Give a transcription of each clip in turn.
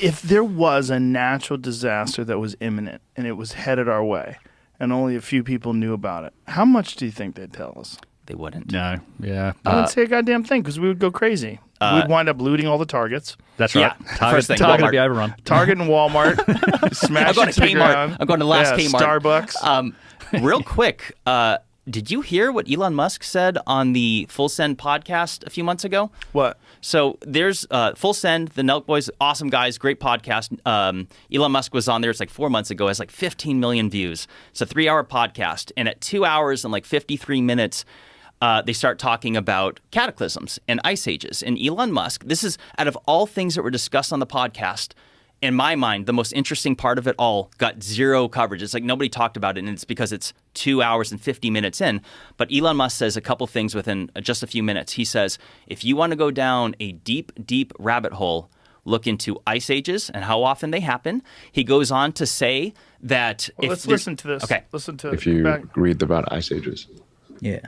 if there was a natural disaster that was imminent and it was headed our way and only a few people knew about it, how much do you think they'd tell us? They wouldn't. No, yeah. I wouldn't say a goddamn thing because we would go crazy. We'd wind up looting all the Targets. That's right. Yeah, Target would be overrun. Target and Walmart. Smash I'm going to the Kmart. ground. I'm going to the last Kmart. Starbucks. Real quick, did you hear what Elon Musk said on the Full Send podcast a few months ago? What? So there's Full Send, the Nelk Boys, awesome guys, great podcast. Elon Musk was on there, it's like 4 months ago, it has like 15 million views. It's a 3-hour podcast. And at 2 hours and like 53 minutes, they start talking about cataclysms and ice ages. And Elon Musk, this is out of all things that were discussed on the podcast, in my mind, the most interesting part of it all got zero coverage. It's like nobody talked about it, and it's because it's 2 hours and 50 minutes in. But Elon Musk says a couple things within just a few minutes. He says, if you want to go down a deep, deep rabbit hole, look into ice ages and how often they happen. He goes on to say that... Well, let's listen to this. Okay. Listen to if you read about ice ages. Yeah.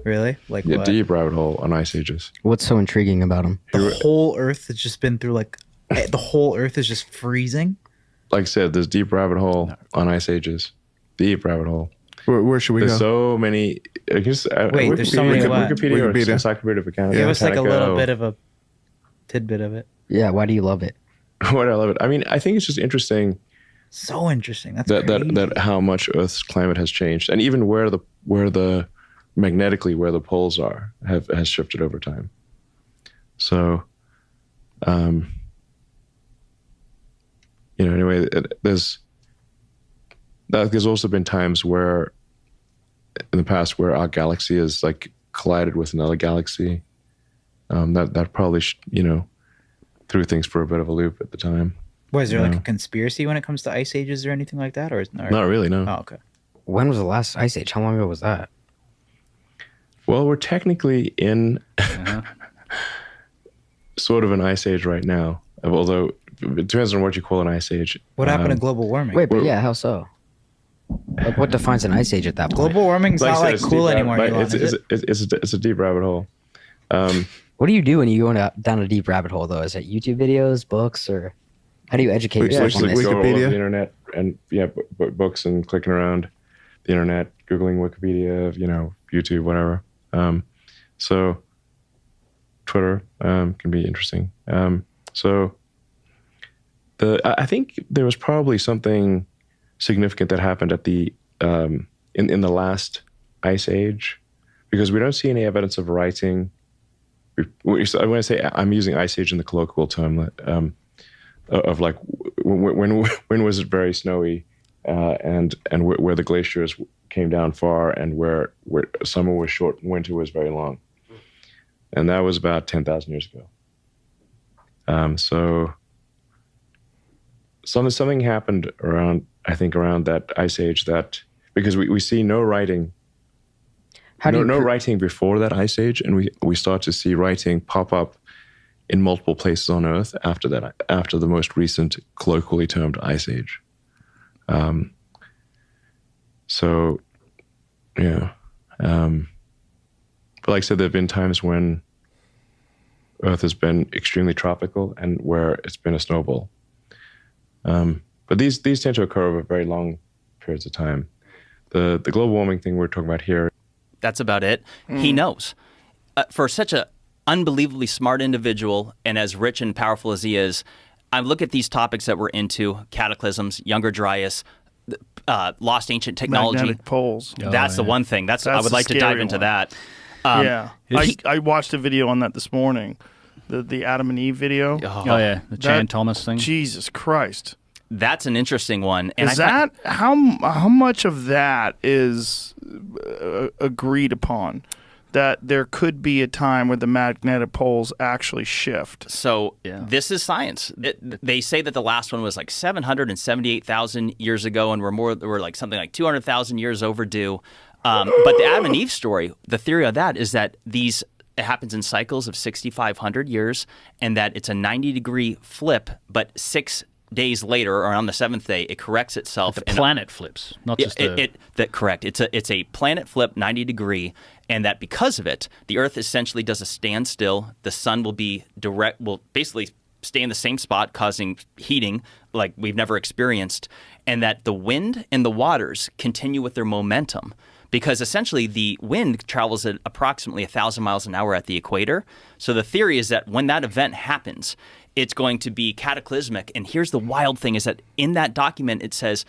Really? Like Yeah, what? deep rabbit hole on ice ages. What's so intriguing about them? The whole Earth has just been through the whole Earth is just freezing. Like I said, there's deep rabbit hole on ice ages. Deep rabbit hole. Where should we There's go? so many. I guess, Wait, there's so many what? Wikipedia, or Wikipedia. Encyclopedia of Canada. Give us like a Canada little Go. bit of a tidbit of it. Yeah, why do you love it? What I love it. I mean, I think it's just interesting So interesting. That's that crazy. that how much Earth's climate has changed, and even where the magnetically where the poles are has shifted over time. So, anyway, there's also been times where in the past where our galaxy has like collided with another galaxy. That probably threw things for a bit of a loop at the time. What, is there like a conspiracy when it comes to ice ages or anything like that? Or is Not really, no. Oh, okay. When was the last ice age? How long ago was that? Well, we're technically in sort of an ice age right now, although it depends on what you call an ice age. What happened to global warming? Wait, but yeah, how so? Like, what defines an ice age at that point? Global warming's Like I not said, like it's cool deep anymore. rabbit- Elon, it's, is it? it's a deep rabbit hole. What do you do when you go down a deep rabbit hole, though? Is it YouTube videos, books, or how do you educate yourself on Basically, this? go all over Wikipedia? the internet and books and clicking around the internet, Googling Wikipedia, YouTube, whatever. So Twitter can be interesting. I think there was probably something significant that happened at the in the last ice age, because we don't see any evidence of writing. When I say I'm using ice age in the colloquial term of like when was it very snowy and where the glaciers came down far and where summer was short and winter was very long, and that was about 10,000 years ago. So something happened around that ice age, that because we see no writing. No writing before that ice age, and we start to see writing pop up in multiple places on Earth after the most recent colloquially termed ice age. So, yeah. But like I said, there have been times when Earth has been extremely tropical and where it's been a snowball. But these tend to occur over very long periods of time. The global warming thing we're talking about here. That's about it. He knows. For such an unbelievably smart individual and as rich and powerful as he is, I look at these topics that we're into, cataclysms, Younger Dryas, lost ancient technology. Magnetic poles. That's the one thing. I would the like to dive scary into one. that. Yeah. I watched a video on that this morning, the Adam and Eve video. Oh yeah, the Chan Thomas thing. Jesus Christ. That's an interesting one. And Is that how much of that is agreed upon? That there could be a time where the magnetic poles actually shift. So this is science. They say that the last one was like 778,000 years ago, and we're like something like 200,000 years overdue. But the Adam and Eve story, the theory of that is that it happens in cycles of 6,500 years, and that it's a 90-degree flip, but 6 days later, or on the seventh day, it corrects itself. The planet flips, not just correct. It's a planet flip 90-degree, and that because of it, the Earth essentially does a standstill. The sun will basically stay in the same spot, causing heating like we've never experienced, and that the wind and the waters continue with their momentum. Because essentially the wind travels at approximately 1,000 miles an hour at the equator. So the theory is that when that event happens, it's going to be cataclysmic. And here's the wild thing is that in that document, it says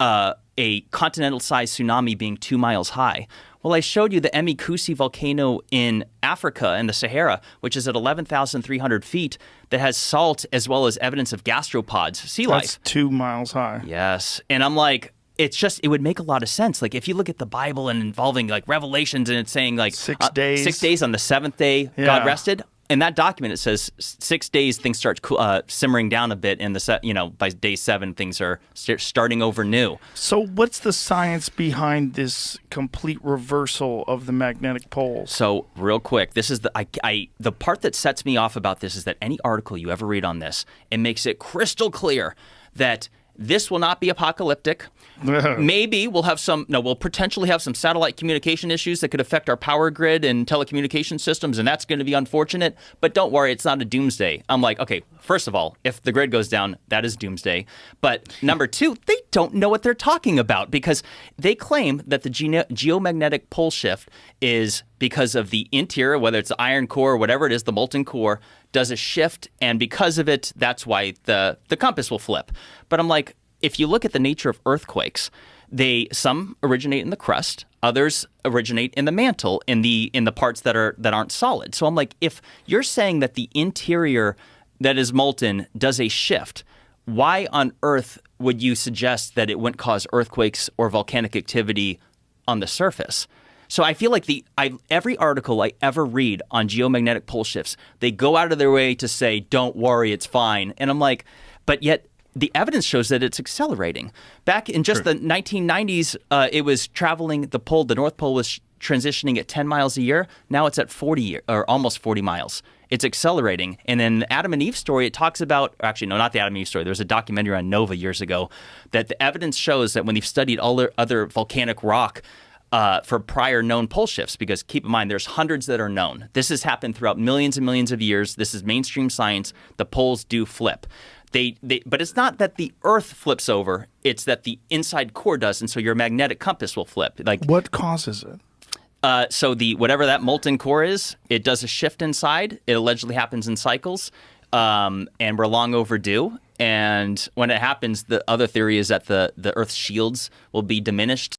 a continental-sized tsunami being 2 miles high. Well, I showed you the Emikusi volcano in Africa in the Sahara, which is at 11,300 feet, that has salt as well as evidence of gastropods, sea life. That's 2 miles high. Yes. And I'm like, it would make a lot of sense. Like if you look at the Bible and involving like Revelations and it's saying like 6 days. 6 days on the seventh day, God rested. In that document, it says 6 days things start simmering down a bit, and by day 7 things are starting over new. So, what's the science behind this complete reversal of the magnetic poles? So, real quick, this is the part that sets me off about this is that any article you ever read on this, it makes it crystal clear that this will not be apocalyptic. Maybe we'll potentially have some satellite communication issues that could affect our power grid and telecommunication systems, and that's going to be unfortunate. But don't worry, it's not a doomsday. I'm like, okay, first of all, if the grid goes down, that is doomsday. But number two, they don't know what they're talking about because they claim that the geomagnetic pole shift is because of the interior, whether it's the iron core or whatever it is, the molten core, does a shift, and because of it, that's why the compass will flip. But I'm like, if you look at the nature of earthquakes, some originate in the crust, others originate in the mantle, in the parts that aren't solid. So I'm like, if you're saying that the interior that is molten does a shift, why on earth would you suggest that it wouldn't cause earthquakes or volcanic activity on the surface? So I feel like every article I ever read on geomagnetic pole shifts, they go out of their way to say, don't worry, it's fine. And I'm like, but yet the evidence shows that it's accelerating. Back in just the 1990s, it was traveling, the North Pole was transitioning at 10 miles a year. Now it's at 40 or almost 40 miles. It's accelerating. And in the Adam and Eve story, it talks about, actually, no, not the Adam and Eve story. There was a documentary on Nova years ago that the evidence shows that when they've studied all the other volcanic rock, for prior known pole shifts, because keep in mind, there's hundreds that are known. This has happened throughout millions and millions of years. This is mainstream science. The poles do flip. But it's not that the Earth flips over. It's that the inside core does, and so your magnetic compass will flip. Like what causes it? So whatever that molten core is, it does a shift inside. It allegedly happens in cycles, and we're long overdue. And when it happens, the other theory is that the Earth's shields will be diminished.